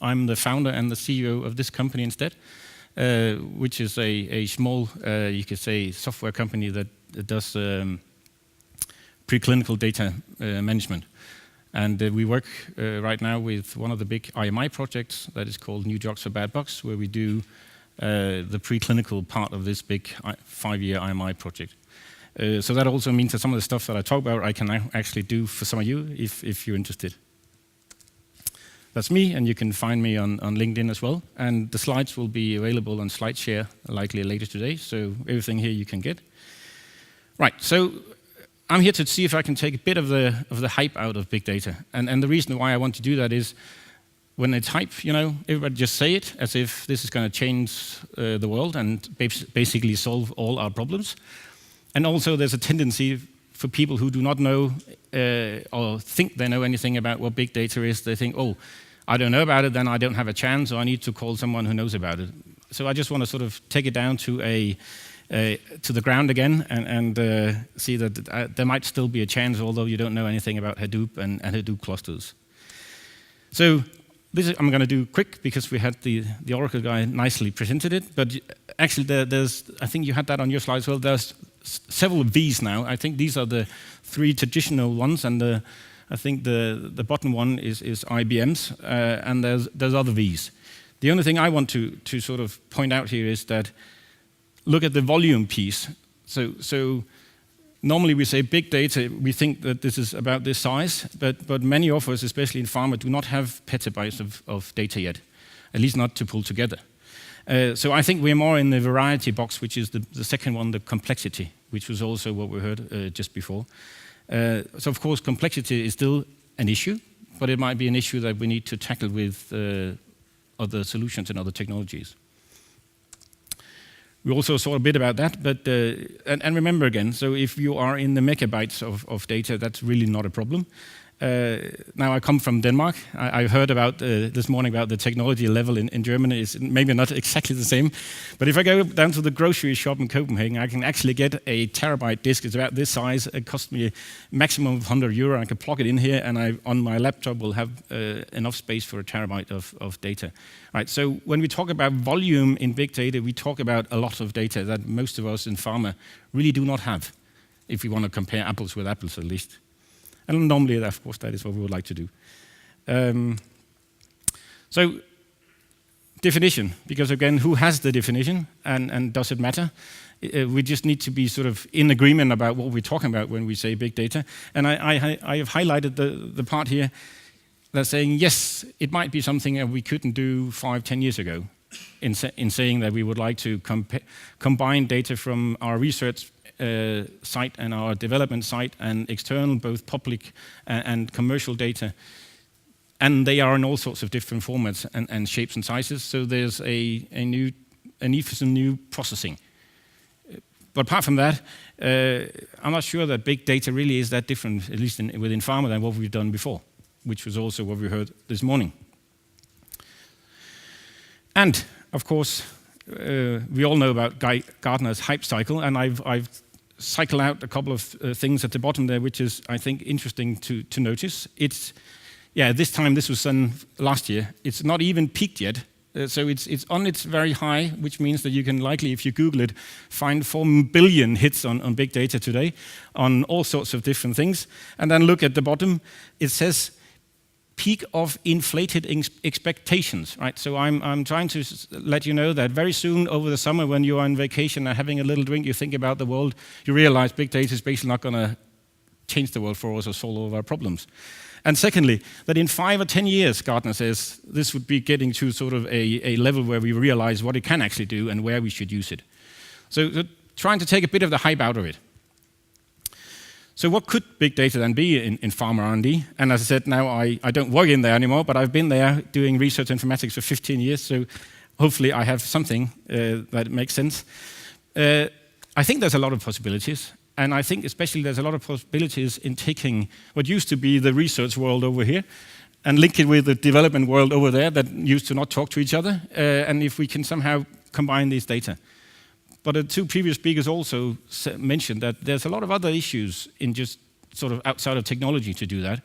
I'm the founder and the CEO of this company instead, which is a small, you could say, software company that does preclinical data management. And we work right now with one of the big IMI projects that is called New Drugs for Bad Bugs, where we do the preclinical part of this big 5-year IMI project. So that also means that some of the stuff that I talk about I can actually do for some of you if you're interested. That's me, and you can find me on LinkedIn as well. And the slides will be available on SlideShare likely later today, so everything here you can get. Right, so I'm here to see if I can take a bit of the hype out of big data. And the reason why I want to do that is when it's hype, everybody just say it as if this is going to change the world and basically solve all our problems. And also there's a tendency for people who do not know or think they know anything about what big data is. They think, oh, I don't know about it, then I don't have a chance, or I need to call someone who knows about it. So I just want to sort of take it down to to the ground again and see that there might still be a chance, although you don't know anything about Hadoop and Hadoop clusters. So this I'm going to do quick because we had the Oracle guy nicely presented it, but actually I think you had that on your slide as well. There's several V's now. I think these are the 3 traditional ones, and I think the bottom one is IBM's, and there's other V's. The only thing I want to sort of point out here is that look at the volume piece. So normally we say big data, we think that this is about this size, but many of us, especially in pharma, do not have petabytes of data yet, at least not to pull together. So I think we're more in the variety box, which is the second one, the complexity, which was also what we heard just before. So of course complexity is still an issue, but it might be an issue that we need to tackle with other solutions and other technologies. We also saw a bit about that, but and remember again, so if you are in the megabytes of data, that's really not a problem. Now I come from Denmark. I heard about this morning about the technology level in Germany is maybe not exactly the same, but if I go down to the grocery shop in Copenhagen, I can actually get a terabyte disk. It's about this size. It costs me a maximum of €100. I can plug it in here, and on my laptop will have enough space for a terabyte of data. Right. So when we talk about volume in big data, we talk about a lot of data that most of us in pharma really do not have, if we want to compare apples with apples at least. And normally, of course, that is what we would like to do. So, definition, because again, who has the definition, and does it matter? We just need to be sort of in agreement about what we're talking about when we say big data. And I have highlighted the part here that's saying, yes, it might be something that we couldn't do 5-10 years ago in saying that we would like to combine data from our research site and our development site and external, both public and commercial data. And they are in all sorts of different formats and shapes and sizes, so there's a need for some new processing. But apart from that, I'm not sure that big data really is that different, at least within pharma, than what we've done before, which was also what we heard this morning. And, of course, we all know about Gartner's hype cycle, and I've cycled out a couple of things at the bottom there, which is, I think, interesting to notice. This time, this was done last year. It's not even peaked yet, so it's on its very high, which means that you can likely, if you Google it, find 4 billion hits on big data today, on all sorts of different things. And then look at the bottom, it says, peak of inflated expectations, right? So I'm trying to let you know that very soon over the summer when you are on vacation and having a little drink, you think about the world, you realize big data is basically not going to change the world for us or solve all of our problems. And secondly, that in 5 or 10 years, Gartner says, this would be getting to sort of a level where we realize what it can actually do and where we should use it. So trying to take a bit of the hype out of it. So what could big data then be in pharma R&D? And as I said, now I don't work in there anymore, but I've been there doing research informatics for 15 years, so hopefully I have something that makes sense. I think there's a lot of possibilities, and I think especially there's a lot of possibilities in taking what used to be the research world over here and link it with the development world over there that used to not talk to each other, and if we can somehow combine these data. But the 2 previous speakers also mentioned that there's a lot of other issues in just sort of outside of technology to do that.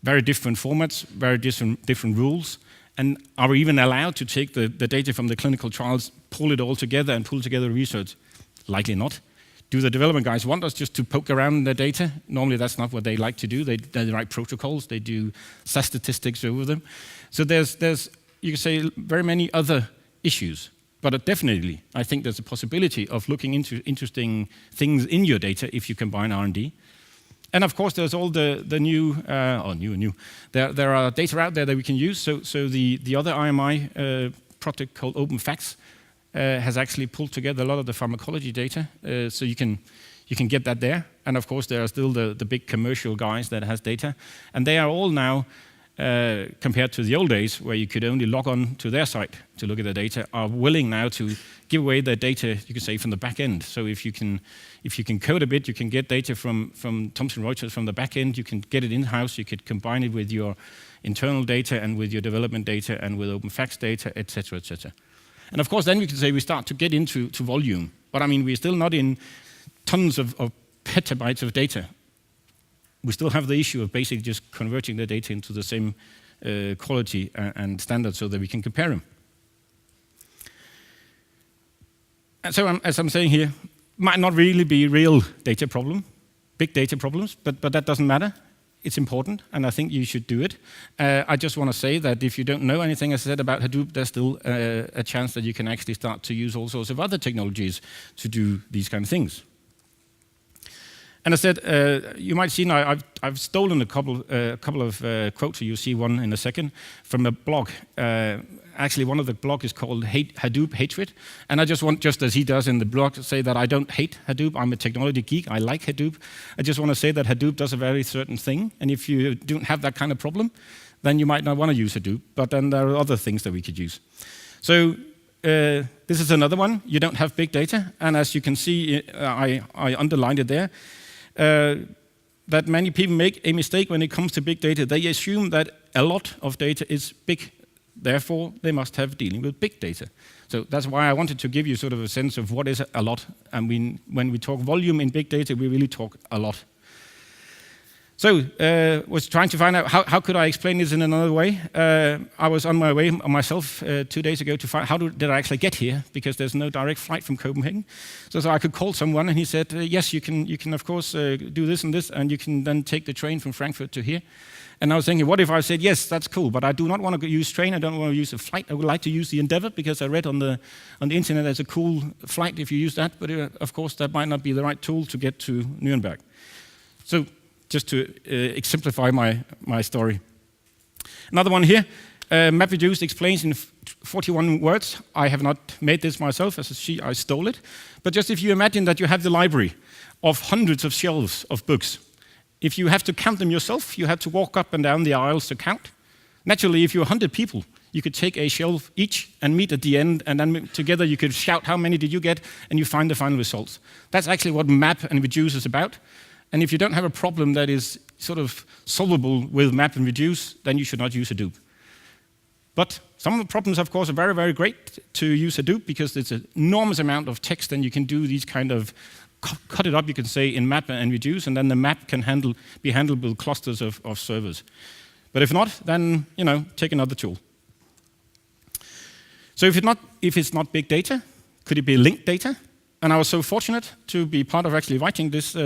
Very different formats, very different rules, And are we even allowed to take the data from the clinical trials, pull it all together and pull together research? Likely not. Do the development guys want us just to poke around in the data? Normally that's not what they like to do. They write protocols, they do SAS statistics over them. So there's you can say, very many other issues. But definitely, I think there's a possibility of looking into interesting things in your data if you combine R&D. And of course, there's all the new, there are data out there that we can use. So the other IMI project called OpenFacts has actually pulled together a lot of the pharmacology data. So you can get that there. And of course, there are still the big commercial guys that has data. And they are all now, compared to the old days where you could only log on to their site to look at the data, are willing now to give away their data, you could say, from the back end. So if you can code a bit, you can get data from Thomson Reuters from the back end, you can get it in-house, you could combine it with your internal data and with your development data and with OpenFacts data, etc., etc. And of course, then we can say we start to get into volume. But I mean, we're still not in tons of petabytes of data. We still have the issue of basically just converting the data into the same quality and standard so that we can compare them. And so, as I'm saying here, might not really be real data problem, big data problems, but that doesn't matter. It's important, and I think you should do it. I just want to say that if you don't know anything, as I said, about Hadoop, there's still a chance that you can actually start to use all sorts of other technologies to do these kind of things. And I said, you might see now, I've stolen a couple of quotes. You'll see one in a second from a blog. Actually, one of the blog is called Hadoop Hatred. And I just want, just as he does in the blog, to say that I don't hate Hadoop. I'm a technology geek. I like Hadoop. I just want to say that Hadoop does a very certain thing. And if you don't have that kind of problem, then you might not want to use Hadoop. But then there are other things that we could use. So this is another one. You don't have big data. And as you can see, I underlined it there. That many people make a mistake when it comes to big data. They assume that a lot of data is big. Therefore, they must have dealing with big data. So that's why I wanted to give you sort of a sense of what is a lot. And when we talk volume in big data, we really talk a lot. So was trying to find out how could I explain this in another way. I was on my way myself 2 days ago to find how did I actually get here, because there's no direct flight from Copenhagen. So I could call someone, and he said, yes, you can of course do this and this, and you can then take the train from Frankfurt to here. And I was thinking, what if I said, yes, that's cool, but I do not want to use train, I don't want to use a flight. I would like to use the Endeavour, because I read on the internet there's a cool flight if you use that, but of course that might not be the right tool to get to Nuremberg. So just to exemplify my story. Another one here, MapReduce explains in 41 words. I have not made this myself, I stole it. But just if you imagine that you have the library of hundreds of shelves of books. If you have to count them yourself, you have to walk up and down the aisles to count. Naturally, if you're 100 people, you could take a shelf each and meet at the end, and then together you could shout how many did you get, and you find the final results. That's actually what map and reduce is about. And if you don't have a problem that is sort of solvable with map and reduce, then you should not use Hadoop. But some of the problems, of course, are very, very great to use Hadoop, because it's an enormous amount of text, and you can do these kind of cut it up, you can say, in map and reduce, and then the map can be handled with clusters of servers. But if not, then take another tool. So if it's not big data, could it be linked data? And I was so fortunate to be part of actually writing this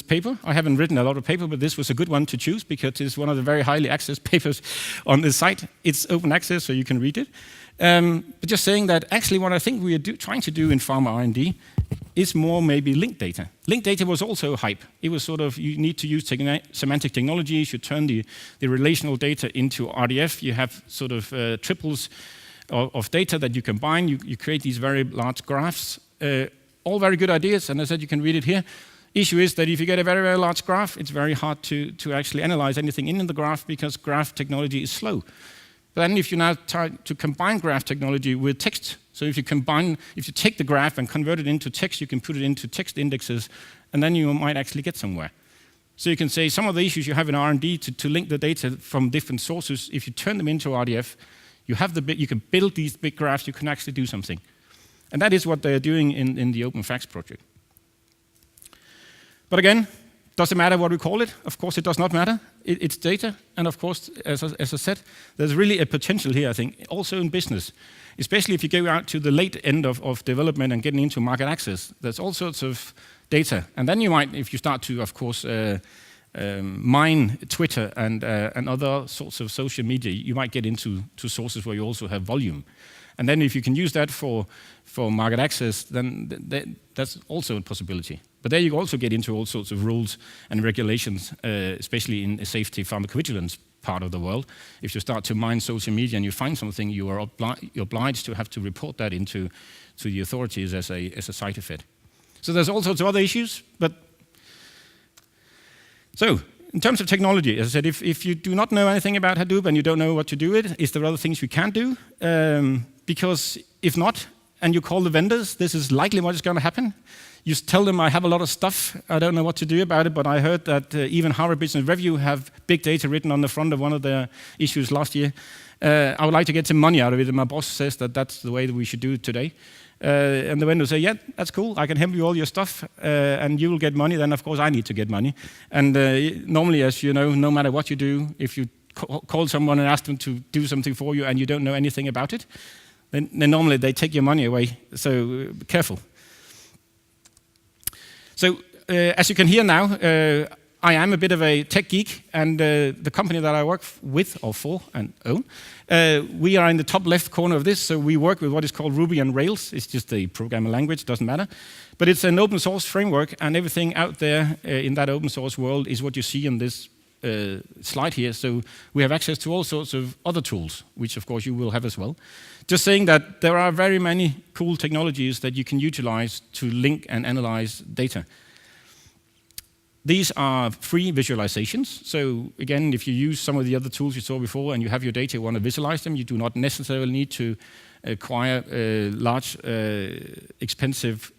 paper. I haven't written a lot of paper, but this was a good one to choose, because it's one of the very highly accessed papers on this site. It's open access, so you can read it. But just saying that actually what I think we are trying to do in pharma R&D is more maybe linked data. Linked data was also hype. It was sort of, you need to use semantic technologies, you turn the relational data into RDF, you have sort of triples of data that you combine, you create these very large graphs. All very good ideas, and as I said, you can read it here. Issue is that if you get a very, very large graph, it's very hard to actually analyze anything in the graph, because graph technology is slow. But then if you now try to combine graph technology with text, so if you take the graph and convert it into text, you can put it into text indexes, and then you might actually get somewhere. So you can say some of the issues you have in R&D to link the data from different sources, if you turn them into RDF, you can build these big graphs, you can actually do something. And that is what they're doing in the OpenFacts project. But again, does it matter what we call it? Of course it does not matter. it's data, and of course, as I said, there's really a potential here, I think, also in business, especially if you go out to the late end of development and getting into market access. There's all sorts of data, and then you might, if you start to, of course, mine Twitter and other sorts of social media, you might get into sources where you also have volume. And then if you can use that for market access, then that's also a possibility. But there you also get into all sorts of rules and regulations, especially in a safety pharmacovigilance part of the world. If you start to mine social media and you find something, you're obliged to have to report that to the authorities as a side effect. So there's all sorts of other issues, but so in terms of technology, as I said, if you do not know anything about Hadoop and you don't know what to do with it, is there other things we can do? Because if not, and you call the vendors, this is likely what is going to happen. You tell them, I have a lot of stuff, I don't know what to do about it, but I heard that even Harvard Business Review have big data written on the front of one of their issues last year. I would like to get some money out of it, and my boss says that that's the way that we should do it today. And the vendor say, yeah, that's cool, I can help you all your stuff, and you will get money, then of course I need to get money. And normally, as you know, no matter what you do, if you call someone and ask them to do something for you and you don't know anything about it, then normally they take your money away, so be careful. So as you can hear now, I am a bit of a tech geek, and the company that I work with or for and own, we are in the top left corner of this, so we work with what is called Ruby on Rails. It's just a programming language, doesn't matter. But it's an open source framework, and everything out there in that open source world is what you see in this slide here. So we have access to all sorts of other tools, which of course you will have as well. Just saying that there are very many cool technologies that you can utilize to link and analyze data. These are free visualizations. So again, if you use some of the other tools you saw before and you have your data, you want to visualize them, you do not necessarily need to acquire large, expensive,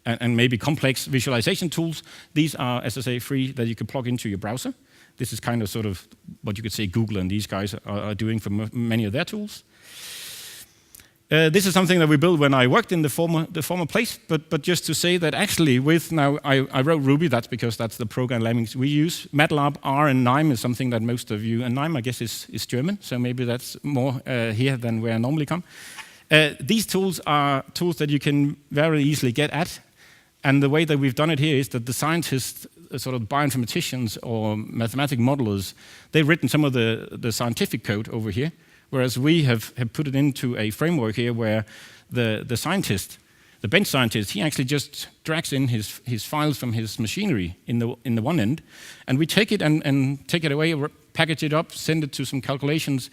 and maybe complex visualization tools. These are, as I say, free that you can plug into your browser. This is kind of sort of what you could say Google and these guys are doing for many of their tools. This is something that we built when I worked in the former place, but just to say that actually with now, I wrote Ruby, that's because that's the program language we use. MATLAB, R, and KNIME is something that most of you, and KNIME I guess is German, so maybe that's more here than where I normally come. These tools are tools that you can very easily get at, and the way that we've done it here is that the scientists, sort of bioinformaticians or mathematical modelers, they've written some of the scientific code over here, whereas we have put it into a framework here where the scientist, the bench scientist, he actually just drags in his files from his machinery in the one end, and we take it and take it away, package it up, send it to some calculations,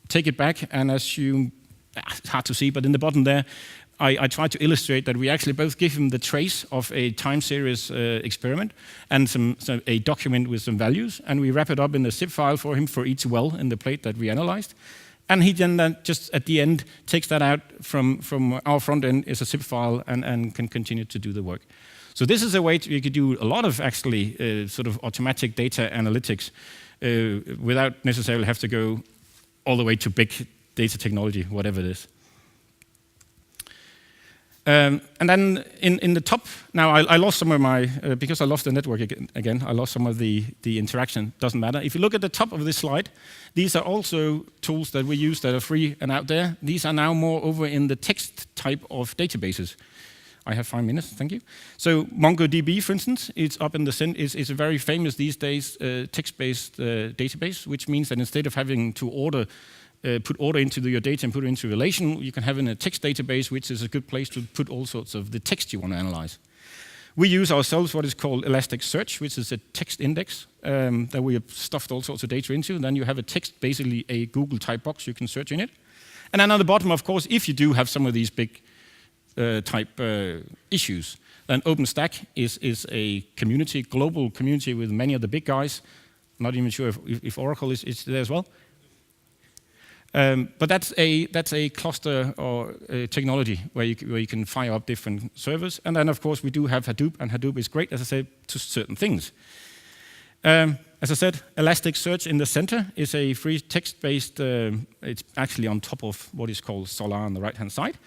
take it back, and as you, it's hard to see, but in the bottom there, I try to illustrate that we actually both give him the trace of a time series experiment and a document with some values, and we wrap it up in a zip file for him for each well in the plate that we analyzed. And he then just at the end takes that out from our front end as a zip file and can continue to do the work. So this is a way you could do a lot of actually sort of automatic data analytics without necessarily have to go all the way to big data technology, whatever it is. And then in the top, now I lost some of my, because I lost the network again, I lost some of the interaction, doesn't matter. If you look at the top of this slide, these are also tools that we use that are free and out there. These are now more over in the text type of databases. I have 5 minutes, thank you. So MongoDB, for instance, it's up in the center, is a very famous these days text-based database, which means that instead of having to put order into your data and put it into relation, you can have in a text database, which is a good place to put all sorts of the text you want to analyze. We use ourselves what is called Elasticsearch, which is a text index that we have stuffed all sorts of data into. And then you have a text, basically a Google type box you can search in it. And then on the bottom, of course, if you do have some of these big type issues, then OpenStack is a community, global community with many of the big guys. I'm not even sure if Oracle is there as well. But that's a cluster or technology where you can fire up different servers. And then, of course, we do have Hadoop, and Hadoop is great, as I said, to certain things. As I said, Elasticsearch in the center is a free text-based, it's actually on top of what is called Solar on the right-hand side.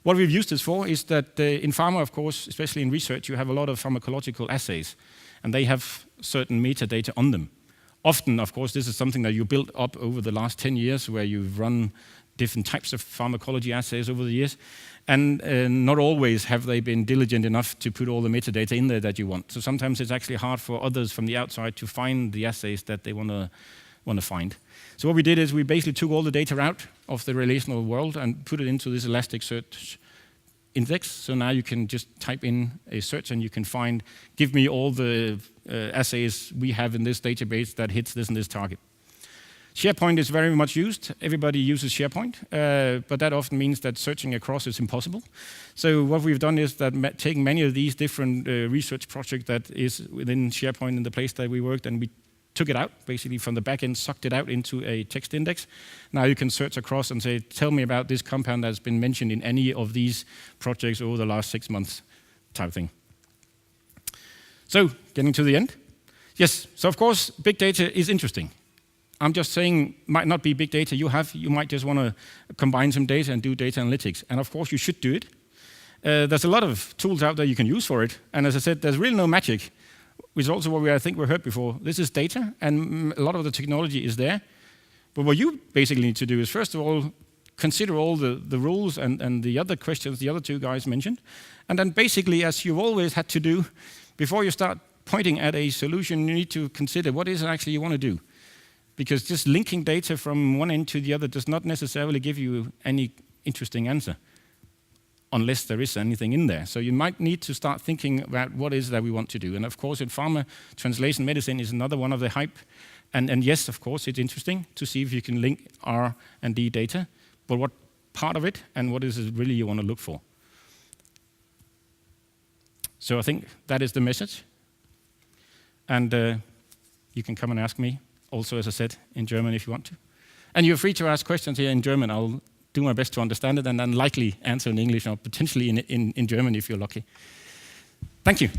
What we've used this for is that in pharma, of course, especially in research, you have a lot of pharmacological assays, and they have certain metadata on them. Often, of course, this is something that you built up over the last 10 years, where you've run different types of pharmacology assays over the years, and not always have they been diligent enough to put all the metadata in there that you want. So sometimes it's actually hard for others from the outside to find the assays that they want to find. So what we did is we basically took all the data out of the relational world and put it into this Elasticsearch index. So now you can just type in a search and you can find, give me all the assays we have in this database that hits this and this target. SharePoint is very much used. Everybody uses SharePoint, but that often means that searching across is impossible. So what we've done is that taking many of these different research projects that is within SharePoint in the place that we worked, and we took it out, basically from the back end, sucked it out into a text index. Now you can search across and say, tell me about this compound that's been mentioned in any of these projects over the last 6 months, type of thing. So, getting to the end. Yes, so of course, big data is interesting. I'm just saying, might not be big data you have. You might just want to combine some data and do data analytics. And of course, you should do it. There's a lot of tools out there you can use for it. And as I said, there's really no magic, which is also what I think we heard before. This is data, and a lot of the technology is there. But what you basically need to do is, first of all, consider all the rules and the other questions the other two guys mentioned. And then basically, as you've always had to do, before you start pointing at a solution, you need to consider what is it actually you want to do. Because just linking data from one end to the other does not necessarily give you any interesting answer, unless there is anything in there. So you might need to start thinking about what is that we want to do. And of course, in pharma, translation medicine is another one of the hype. And yes, of course, it's interesting to see if you can link R&D data, but what part of it and what is it really you want to look for? So I think that is the message. And you can come and ask me, also, as I said, in German if you want to. And you're free to ask questions here in German. I'll do my best to understand it and then likely answer in English or potentially in German if you're lucky. Thank you.